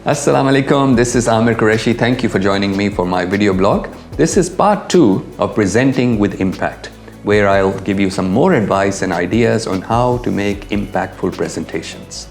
Assalamu alaikum, this is Amer Qureshi. Thank you for joining me for my video blog. This is part 2 of Presenting with Impact, where I'll give you some more advice and ideas on how to make impactful presentations.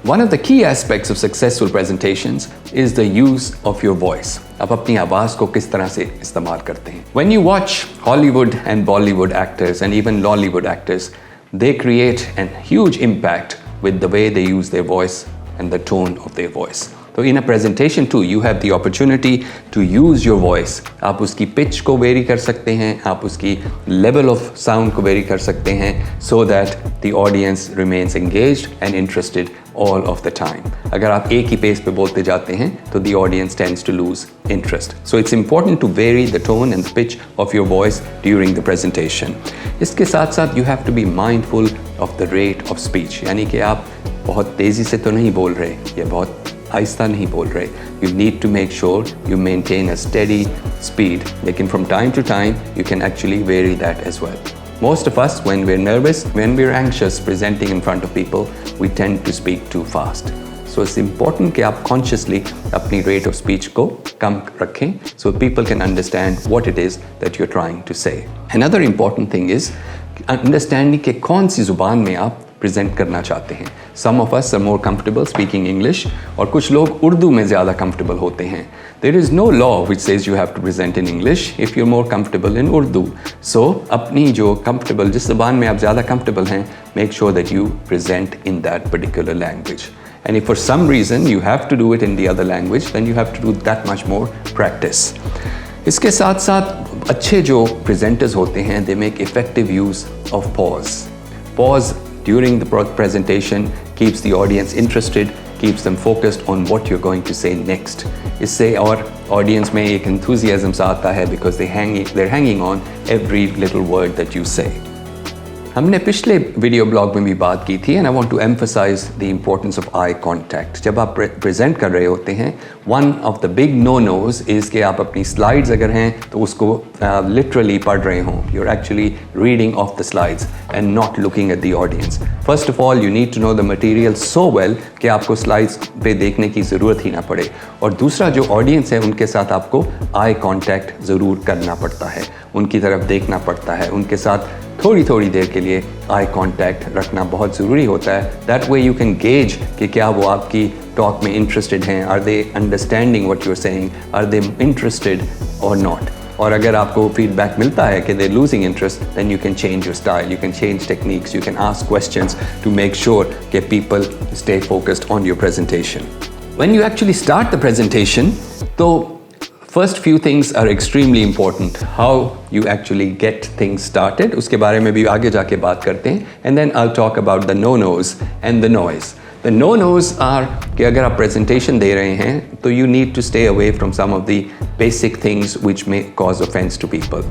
One of the key aspects of successful presentations is the use of your voice. आप अपनी आवाज़ को किस तरह से इस्तेमाल करते हैं. When you watch Hollywood and Bollywood actors and even Lollywood actors, they create a huge impact with the way they use their voice and the tone of their voice. So in a presentation too, you have the opportunity to use your voice. आप उसकी pitch को vary कर सकते हैं, आप उसकी level of sound को vary कर सकते हैं, so that the audience remains engaged and interested all of the time. अगर आप एक ही pace पे बोलते जाते हैं, तो the audience tends to lose interest. So it's important to vary the tone and the pitch of your voice during the presentation. इसके साथ साथ you have to be mindful of the rate of speech. यानी कि आप बहुत तेज़ी से तो नहीं बोल रहे या बहुत आहिस्ता नहीं बोल रहे. You need to make sure you maintain a steady speed. लेकिन from time to time, you can actually vary that as well. Most of us, when we're nervous, when we're anxious presenting in front of people, we tend to speak too fast. So it's important कि आप consciously अपनी rate of speech को कम रखें, so people can understand what it is that you're trying to say. Another important thing is understanding कि कौन सी ज़ुबान में आप प्रेजेंट करना चाहते हैं. Some of us are more comfortable speaking English और कुछ लोग उर्दू में ज़्यादा comfortable होते हैं. There is no law which says you have to present in English if you're more comfortable in Urdu. So अपनी जो comfortable जिस ज़बान में आप ज़्यादा comfortable हैं, make sure that you present in that particular language. And if for some reason you have to do it in the other language, then you have to do that much more practice. इसके साथ साथ अच्छे जो presenters होते हैं, they make effective use of pause. Pause during the presentation keeps the audience interested, keeps them focused on what you're going to say next. इससे और audience में एक enthusiasm सा आता है because they're hanging on every little word that you say. हमने पिछले video blog में भी बात की थी and I want to emphasize the importance of eye contact. जब आप प्रेजेंट कर रहे होते हैं, one of the big no-nos is कि आप अपनी slides अगर हैं तो उसको literally पढ़ रहे हों. You're actually reading off the slides and not looking at the audience. First of all, you need to know the material so well कि आपको slides पे देखने की ज़रूरत ही ना पड़े. और दूसरा जो audience है उनके साथ आपको eye contact ज़रूर करना पड़ता है. उनकी तरफ देखना पड़ता है. उनके साथ थोड़ी देर के लिए आई कांटेक्ट रखना बहुत ज़रूरी होता है. That way you can gauge कि क्या वो आपकी टॉक में इंटरेस्टेड हैं, are they understanding what you are saying, are they interested और नॉट. और अगर आपको फीडबैक मिलता है कि they losing interest, then you can change your style, you can change techniques, you can ask questions to make sure कि people stay focused on your presentation. When you actually start the presentation, तो First few things are extremely important. How you actually get things started. उसके बारे में भी आगे जाके बात करते हैं. And then I'll talk about the no-nos and the noise. The no-nos are कि अगर आप presentation दे रहे हैं तो you need to stay away from some of the basic things which may cause offense to people.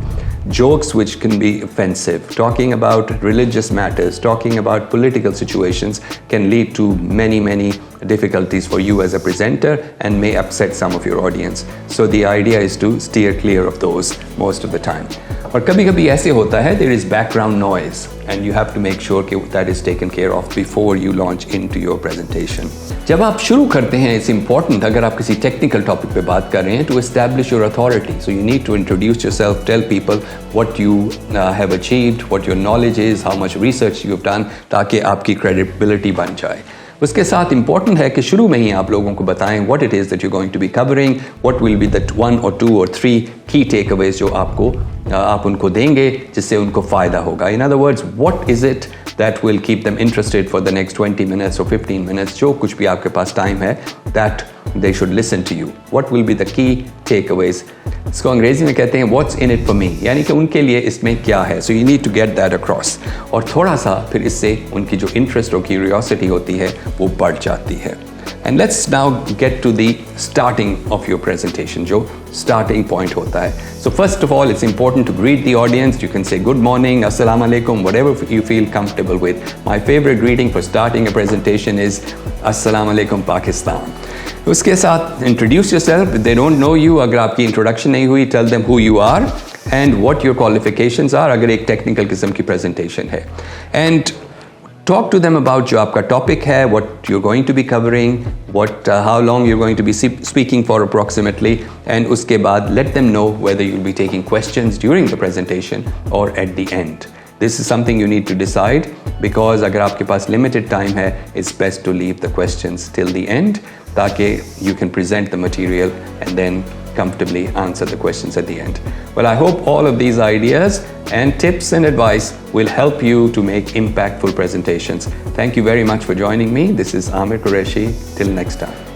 Jokes which can be offensive, talking about religious matters, talking about political situations can lead to many difficulties for you as a presenter and may upset some of your audience. So the idea is to steer clear of those most of the time. और कभी-कभी ऐसे होता है, there is background noise and you have to make sure कि that is taken care of before you launch into your presentation. जब आप शुरू करते हैं, it's important अगर आप किसी technical topic पे बात कर रहे हैं to establish your authority. So you need to introduce yourself, tell people what you have achieved, what your knowledge is, how much research you have done, ताकि आपकी credibility बन जाए. उसके साथ इम्पॉर्टेंट है कि शुरू में ही आप लोगों को बताएं what it is that you're going to be covering, what will be the 1 or 2 or 3 key takeaways जो आप उनको देंगे जिससे उनको फ़ायदा होगा. In other words, what is it that will keep them interested for the next 20 minutes or 15 minutes, जो कुछ भी आपके पास टाइम है, that they should listen to you. What will be the key takeaways? इसको अंग्रेजी में कहते हैं what's in it for me, यानी कि उनके लिए इसमें क्या है. So you need to get that across. और थोड़ा सा फिर इससे उनकी जो इंटरेस्ट और क्यूरियोसिटी होती है वो बढ़ जाती है. And let's now get to the starting of your presentation, जो starting point होता है. So first of all, it's important to greet the audience. You can say good morning, assalamu alaikum, whatever you feel comfortable with. My favorite greeting for starting a presentation is assalamu alaikum Pakistan. उसके साथ introduce yourself. If they don't know you, अगर आपकी introduction नहीं हुई, tell them who you are and what your qualifications are अगर एक technical किस्म की presentation है. And Talk to them about जो आपका topic है, what you're going to be covering, how long you're going to be speaking for approximately, and उसके बाद let them know whether you'll be taking questions during the presentation or at the end. This is something you need to decide, because अगर आपके पास limited time है, it's best to leave the questions till the end ताकि you can present the material and then comfortably answer the questions at the end. Well, I hope all of these ideas and tips and advice will help you to make impactful presentations. Thank you very much for joining me. This is Amer Qureshi. Till next time.